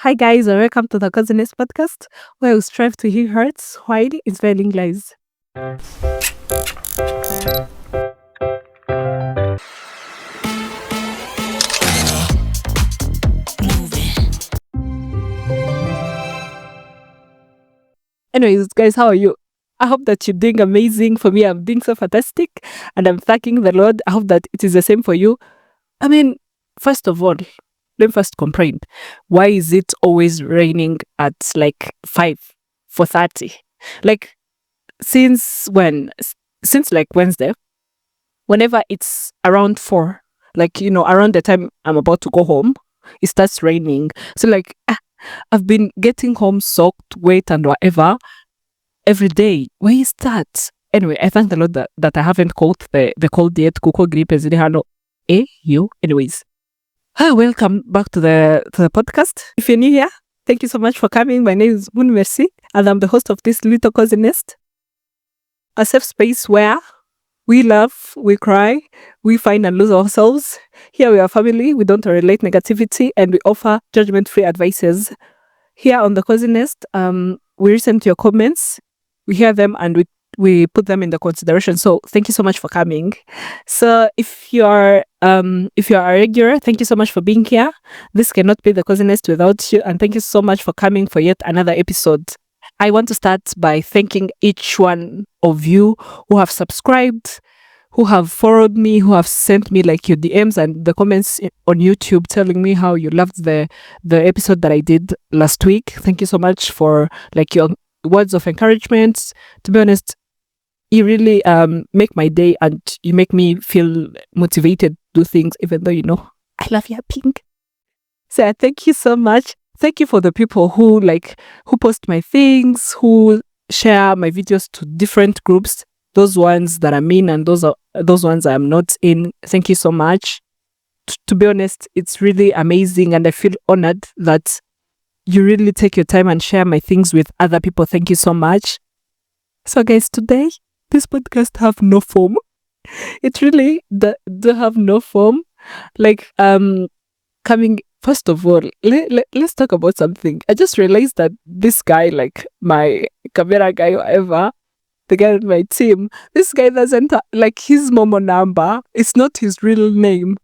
Hi guys, and welcome to the Cousiness podcast, where we strive to heal hearts while inspiring lives. Anyways, guys, how are you? I hope that you're doing amazing. For me, I'm doing so fantastic, and I'm thanking the Lord. I hope that it is the same for you. I mean, first of all, let me first complain. Why is it always raining at like 5 for 30? Like since when? Since like Wednesday, whenever it's around 4, like around the time I'm about to go home, it starts raining. So like I've been getting home soaked, wet and whatever every day. Where is that? Anyway, I thank the Lord that I haven't caught the cold yet. Kuko gripe zilihano. You. Anyways. Hi, welcome back to the podcast. If you're new here, thank you so much for coming. My name is Moon Mercy, and I'm the host of this little cozy nest, a safe space where we laugh, we cry, we find and lose ourselves. Here we are family, we don't relate negativity, and we offer judgment-free advices. Here on the Cozy Nest, we listen to your comments, we hear them, and we put them in the consideration. So thank you so much for coming. So if you are a regular, thank you so much for being here. This cannot be the Cozy Nest without you, and thank you so much for coming for yet another episode. I want to start by thanking each one of you who have subscribed, who have followed me, who have sent me like your DMs and the comments on YouTube telling me how you loved the episode that I did last week. Thank you so much for like your words of encouragement. To be honest, you really make my day, and you make me feel motivated to do things, even though I love yapping. So thank you so much. Thank you for the people who post my things, who share my videos to different groups, those ones that I'm in and those ones I'm not in. Thank you so much. To be honest, it's really amazing, and I feel honored that you really take your time and share my things with other people. Thank you so much. So guys, today, this podcast have no form. It really do have no form. Like, coming... First of all, let's talk about something. I just realized that this guy, like my camera guy, whatever, the guy on my team, this guy doesn't like his Momo number. It's not his real name.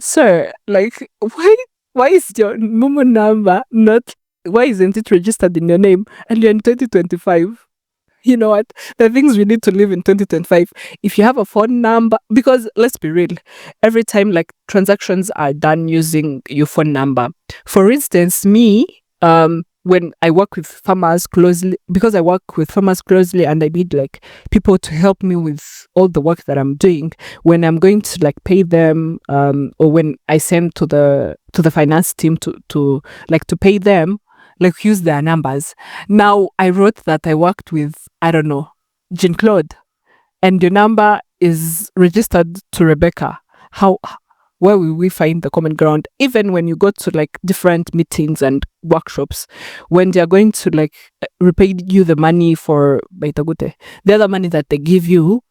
Sir, like, why is your Momo number not, why isn't it registered in your name? And you're in 2025. You know what? The things we need to live in 2025. If you have a phone number, because let's be real, every time like transactions are done using your phone number. For instance, me, when I work with farmers closely, because I work with farmers closely and I need like people to help me with all the work that I'm doing, when I'm going to like pay them, or when I send to the finance team to pay them, like use their numbers. Now I wrote that I worked with, I don't know, Jean-Claude, and your number is registered to Rebecca. Where will we find the common ground? Even when you go to like different meetings and workshops, when they're going to like repay you the money for the other money that they give you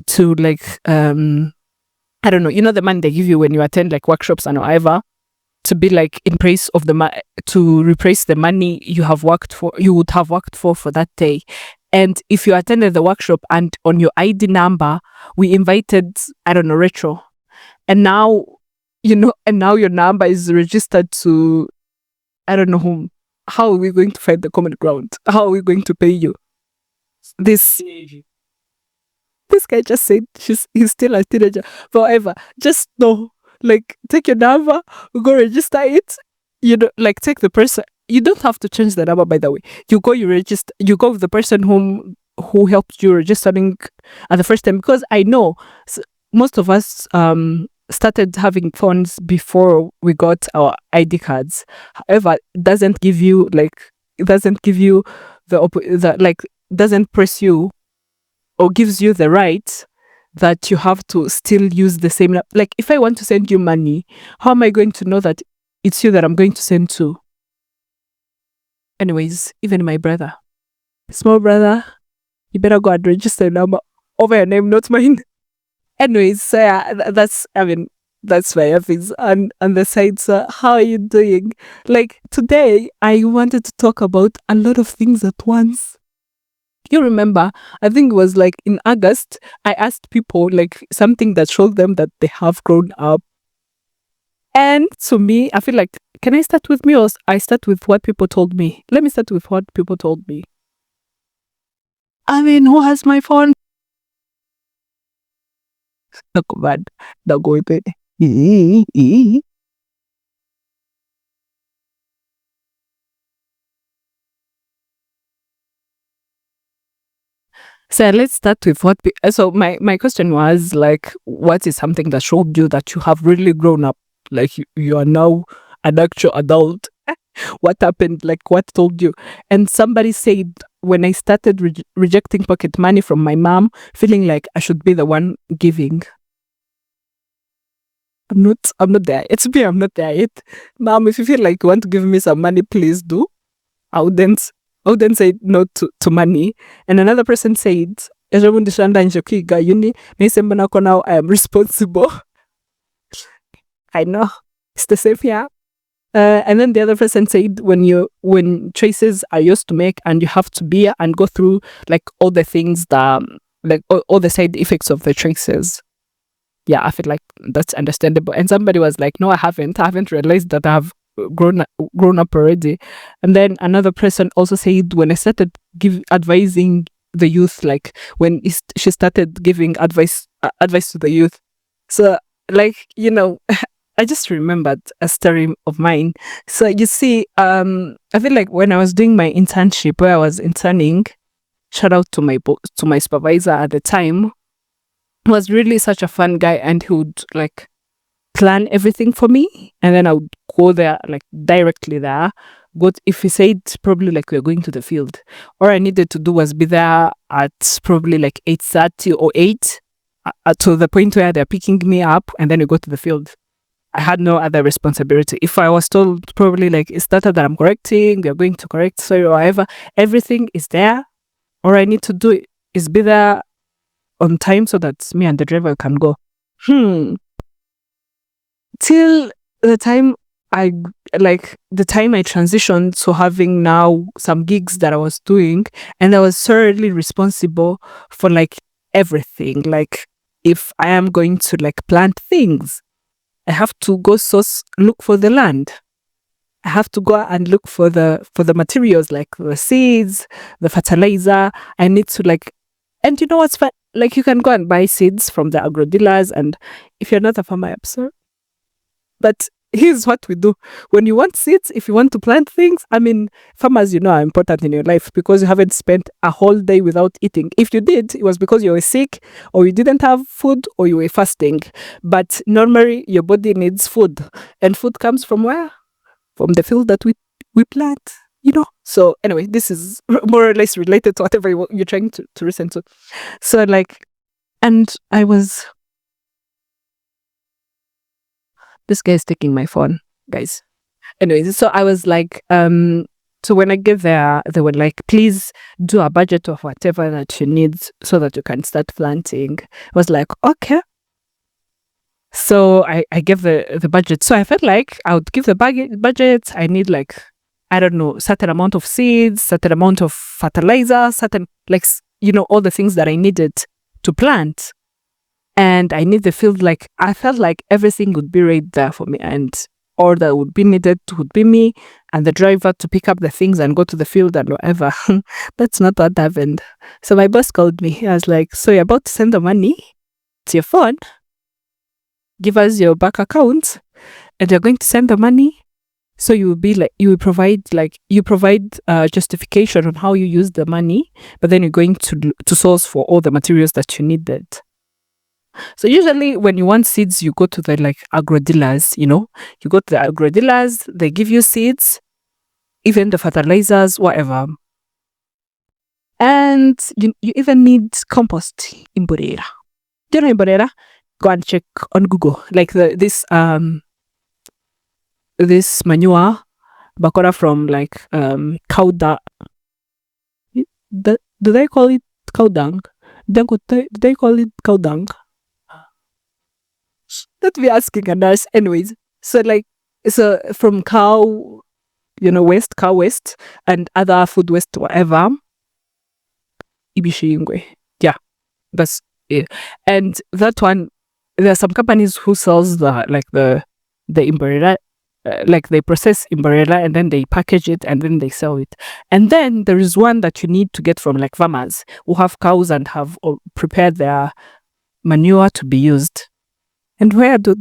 to like I don't know, the money they give you when you attend like workshops and whatever, to be like in place of to replace the money you would have worked for that day. And if you attended the workshop and on your ID number we invited, I don't know, Retro, and now your number is registered to, I don't know whom, how are we going to find the common ground? How are we going to pay you? This guy just said he's still a teenager. But whatever, just know, like, take your number, go register it. Like, take the person. You don't have to change the number, by the way. You go with the person who helped you registering at the first time. Because I know most of us started having phones before we got our ID cards. However, it doesn't give you doesn't press you or gives you the right that you have to still use the same. Like, if I want to send you money, how am I going to know that it's you that I'm going to send to? Anyways, even my brother, small brother, you better go and register a number over your name, not mine. Anyways, so yeah, that's, I mean, That's my office on the side. So how are you doing? Like today, I wanted to talk about a lot of things at once. You remember, I think it was like in August, I asked people like something that showed them that they have grown up. And to me, I feel like, can I start with me or I start with what people told me? Let me start with what people told me. I mean, who has my phone? Not bad. Not go with it. So let's start with what. So my question was like, what is something that showed you that you have really grown up? Like you are now an actual adult. What happened? Like what told you? And somebody said when I started rejecting pocket money from my mom, feeling like I should be the one giving. I'm not there. It's me. I'm not there yet. Mom, if you feel like you want to give me some money, please do. I wouldn't I wouldn't say no to money. And another person said, ejo bundi ndangije kwiga uni nahise mbona ko now I am responsible. I know. It's the same here. And then the other person said when choices are yours to make and you have to be and go through like all the things that like all the side effects of the choices. Yeah, I feel like that's understandable. And somebody was like, no, I haven't realized that I've grown up already. And then another person also said when I started advising the youth, like when she started giving advice to the youth. So like, you know, I just remembered a story of mine. So you see, I feel like when I was doing my internship where I was interning, shout out to my supervisor at the time, was really such a fun guy, and he would like plan everything for me, and then I would go there like directly there. But if he said probably like we're going to the field, all I needed to do was be there at probably like 8:30 or 8 to the point where they're picking me up, and then we go to the field. I had no other responsibility. If I was told probably like it's data that I'm correcting, we are going to correct, sorry, or whatever, everything is there. All I need to do is be there on time so that me and the driver can go. Till the time I transitioned to having now some gigs that I was doing, and I was thoroughly responsible for like everything. Like if I am going to like plant things, I have to go look for the land. I have to go and look for the materials like the seeds, the fertilizer. I need to like, and you know what's fun? Like you can go and buy seeds from the agro dealers, and if you're not a farmer, I'm sorry. But here's what we do. When you want seeds, if you want to plant things, I mean, farmers, you know, are important in your life because you haven't spent a whole day without eating. If you did, it was because you were sick or you didn't have food or you were fasting. But normally your body needs food. And food comes from where? From the field that we plant, you know? So anyway, this is more or less related to whatever you're trying to listen to. So like, and I was... This guy is taking my phone, guys. Anyways, so I was like, so when I get there, they were like, please do a budget of whatever that you need so that you can start planting. I was like, okay. So I gave the budget. So I felt like I would give the budget. I need like, I don't know, certain amount of seeds, certain amount of fertilizer, certain like, you know, all the things that I needed to plant. And I need the field, like I felt like everything would be right there for me, and all that would be needed would be me and the driver to pick up the things and go to the field and whatever. That's not what happened. So my boss called me. I was like, so you're about to send the money to your phone, give us your bank account, and you're going to send the money. So you will be like, you provide justification on how you use the money, but then you're going to source for all the materials that you needed. So usually when you want seeds, you go to the like agro dealers, you know, you go to the agro dealers, they give you seeds, even the fertilizers, whatever. And you even need compost in Borera. Do you know in Borera? Go and check on Google. Like this manure, bakora from like cow dung. Do they call it cow dung? Do they call it cow dung? not me asking a nurse. Anyways, so from cow, cow waste and other food waste, whatever, ibishingwe. Yeah, that's it. And that one, there are some companies who sells the imborera, like they process imborera and then they package it and then they sell it. And then there is one that you need to get from like farmers who have cows and have prepared their manure to be used. And where do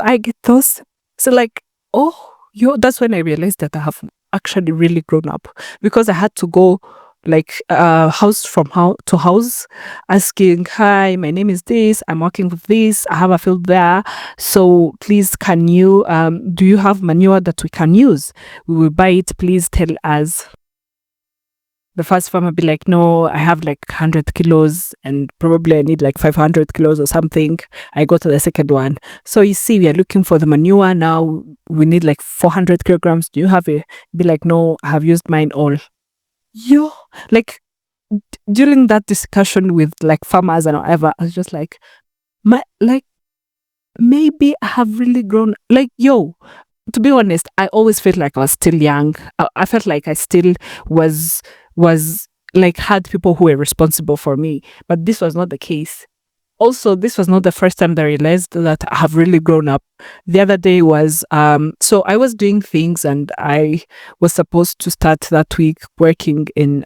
I get those? So like, that's when I realized that I have actually really grown up, because I had to go like house from house to house asking, hi, my name is this, I'm working with this, I have a field there, so please can you do you have manure that we can use? We will buy it, please tell us. The first farmer be like, no, I have like 100 kilos and probably I need like 500 kilos or something. I go to the second one. So you see, we are looking for the manure now. We need like 400 kilograms. Do you have it? Be like, no, I have used mine all. Like during that discussion with like farmers and whatever, I was just like, maybe I have really grown. Like, to be honest, I always felt like I was still young. I felt like I still was like had people who were responsible for me, but this was not the case. Also, this was not the first time that I realized that I have really grown up. The other day was, so I was doing things and I was supposed to start that week working in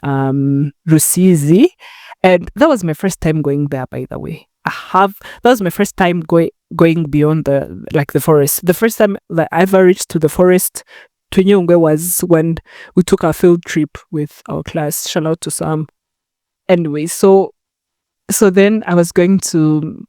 Rusizi. And that was my first time going there, by the way. That was my first time going beyond the forest. The first time that I ever reached to the forest, to Nyungwe, was when we took our field trip with our class. Shout out to Sam. Anyway, so then I was going to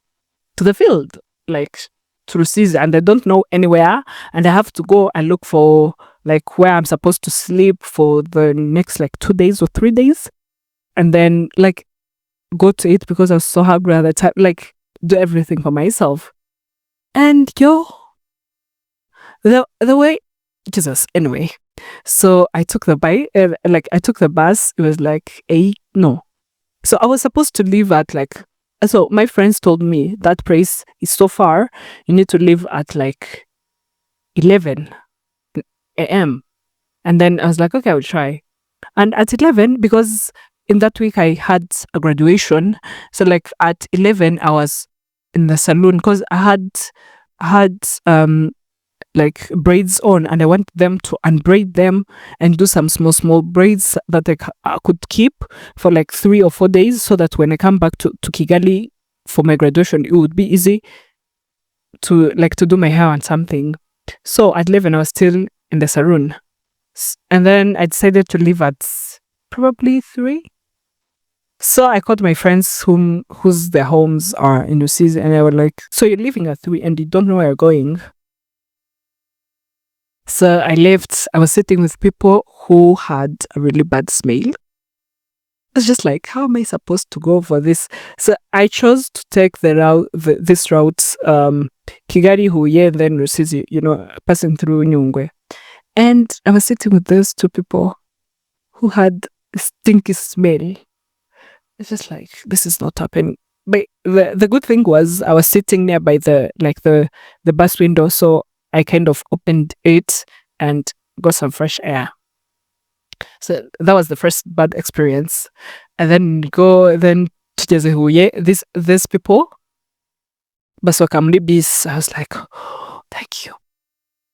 the field, like to Rusizi, and I don't know anywhere, and I have to go and look for like where I'm supposed to sleep for the next like 2 days or 3 days, and then like go to it because I was so hungry at the time, like do everything for myself. And the way, Jesus, anyway. So I took the bus, it was like 8, no. So I was supposed to leave at so my friends told me that place is so far, you need to leave at like 11 a.m. And then I was like, okay, I will try. And at 11, because in that week I had a graduation, so like at 11 I was in the salon because I had like braids on, and I want them to unbraid them and do some small braids that I could keep for like 3 or 4 days, so that when I come back to Kigali for my graduation, it would be easy to do my hair and something. So at 11 I was still in the salon, and then I decided to leave at probably 3. So I called my friends whose their homes are in Rusizi, and I was like, so you're leaving at 3 and you don't know where you're going? So I left. I was sitting with people who had a really bad smell. I was just like, how am I supposed to go for this? So I chose to take this route, Kigali, Huye, and then Rusizi, passing through Nyungwe. And I was sitting with those 2 people who had a stinky smell. It's just like, this is not happening. But the good thing was I was sitting nearby the bus window, so I kind of opened it and got some fresh air. So that was the first bad experience. And then tugeze Huye, these people, baswaka muri bis, I was like, oh, thank you.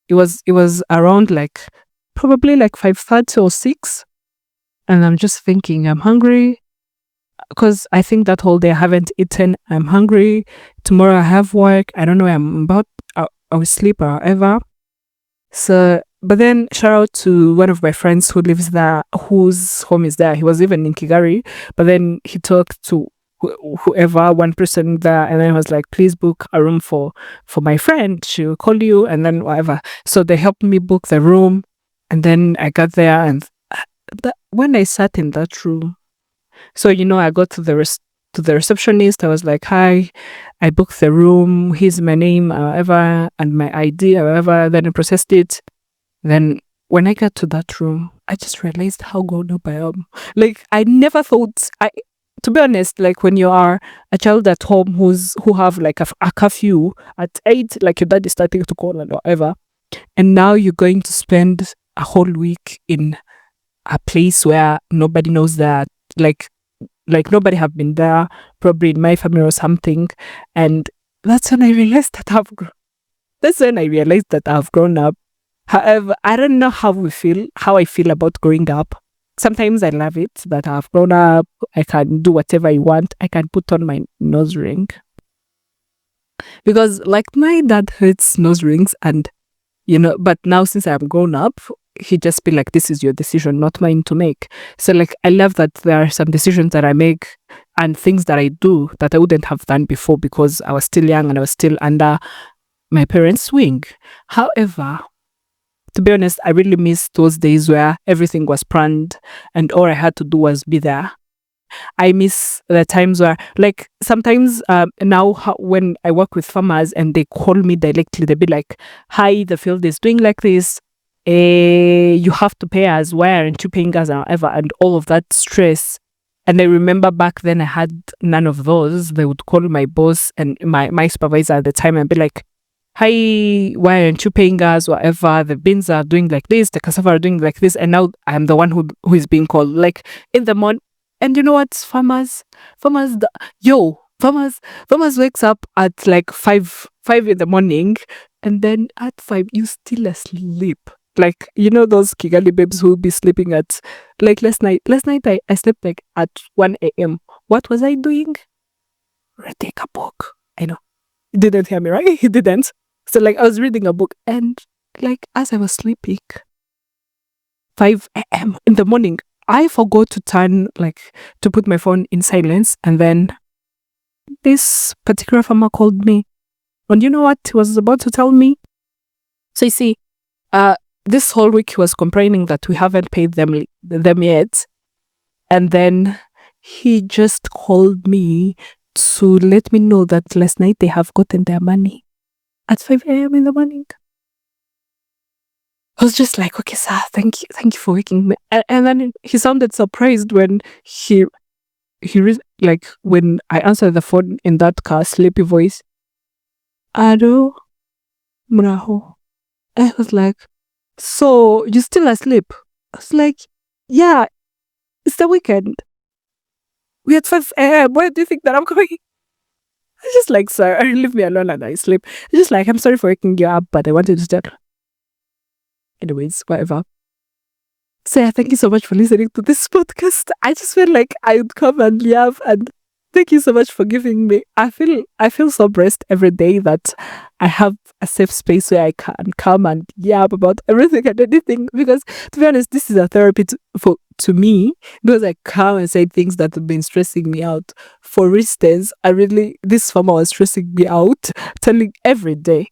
It was around like probably like 5:30 or 6, and I'm just thinking, I'm hungry because I think that whole day I haven't eaten. I'm hungry. Tomorrow I have work. I don't know where I'm about. I will sleep or whatever. So, but then shout out to one of my friends who lives there, whose home is there. He was even in Kigali, but then he talked to whoever, one person there, and then I was like, please book a room for my friend. She'll call you, and then whatever. So they helped me book the room, and then I got there, and when I sat in that room, so I got to the receptionist. I was like, hi, I booked the room, here's my name, however, and my ID, however. Then I processed it. Then when I got to that room, I just realized how grown up I am. Like, I never thought, to be honest, like when you are a child at home who have like a curfew at 8, like your dad is starting to call and whatever, and now you're going to spend a whole week in a place where nobody knows that, like nobody have been there, probably in my family or something, and that's when I realized that I've grown up. However, I don't know how I feel about growing up. Sometimes I love it that I've grown up. I can do whatever I want. I can put on my nose ring. Because like my dad hates nose rings, and but now since I'm grown up, he just be like, this is your decision, not mine to make. So like I love that there are some decisions that I make and things that I do that I wouldn't have done before because I was still young and I was still under my parents' wing. However, to be honest, I really miss those days where everything was planned and all I had to do was be there. I miss the times where, like, sometimes now when I work with farmers and they call me directly, they'll be like, hi, the field is doing like this. You have to pay us. Why aren't you paying us and whatever? And all of that stress. And I remember back then I had none of those. They would call my boss and my supervisor at the time and be like, hi, why aren't you paying us, whatever, the beans are doing like this, the cassava are doing like this, and now I'm the one who is being called, like, in the morning. And you know what, farmers wakes up at like 5 in the morning, and then at 5 you still asleep. Like, those Kigali babes who will be sleeping at, like, last night I slept like at 1 a.m. What was I doing? Reading a book. I know. You didn't hear me, right? He didn't. So like I was reading a book, and like as I was sleeping, 5 a.m. in the morning, I forgot to put my phone in silence, and then this particular farmer called me. And you know what he was about to tell me? So you see, this whole week he was complaining that we haven't paid them yet. And then he just called me to let me know that last night they have gotten their money at 5 a.m. in the morning. I was just like, okay, sir, thank you for waking me. And then he sounded surprised when when I answered the phone in that sleepy voice. Ado, mraho. I was like, so you still asleep? I was like, yeah, it's the weekend. We at 5 a.m. Why do you think that I'm going? I just like, sir, leave me alone and I sleep. Just like, I'm sorry for waking you up, but I wanted to tell. Anyways, whatever. So yeah, thank you so much for listening to this podcast. I just feel like I would come and laugh, and thank you so much for giving me. I feel so blessed every day that I have a safe space where I can come and yap about everything and anything. Because to be honest, this is a therapy to me, because I come and say things that have been stressing me out. For instance, this farmer was stressing me out, telling every day.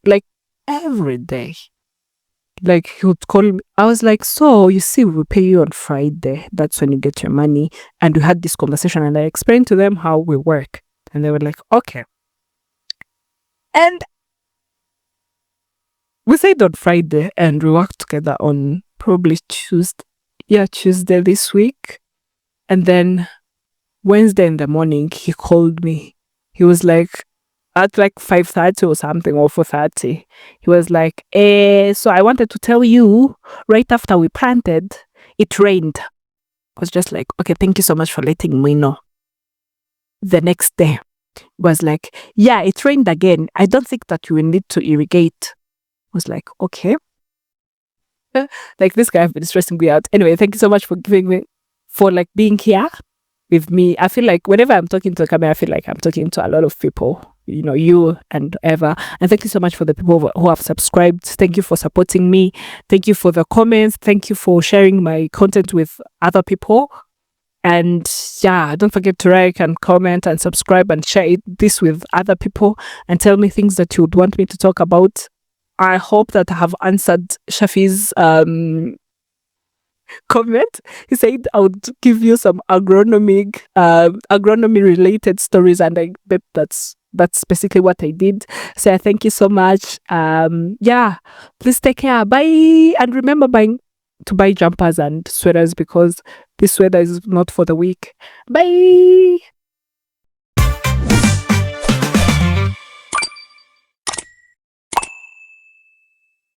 Like he would call me. I was like, so you see, we will pay you on Friday. That's when you get your money. And we had this conversation, and I explained to them how we work. And they were like, okay. And we said on Friday, and we worked together on probably Tuesday this week. And then Wednesday in the morning, he called me. He was like, at like 5:30 or something, or 4:30, he was like, so I wanted to tell you, right after we planted, it rained. I was just like, okay, thank you so much for letting me know. The next day was like, yeah, it rained again. I don't think that you will need to irrigate. I was like, okay. Like, this guy has been stressing me out. Anyway, thank you so much for being here with me. I feel like whenever I'm talking to the camera, I feel like I'm talking to a lot of people, you and Eva. And thank you so much for the people who have subscribed. Thank you for supporting me. Thank you for the comments. Thank you for sharing my content with other people. And yeah, don't forget to like and comment and subscribe and share this with other people and tell me things that you would want me to talk about. I hope that I have answered Shafi's comment. He said I would give you some agronomy related stories, and I bet that's basically what I did. So thank you so much. Yeah, please take care. Bye. And remember to buy jumpers and sweaters, because this weather is not for the weak. Bye.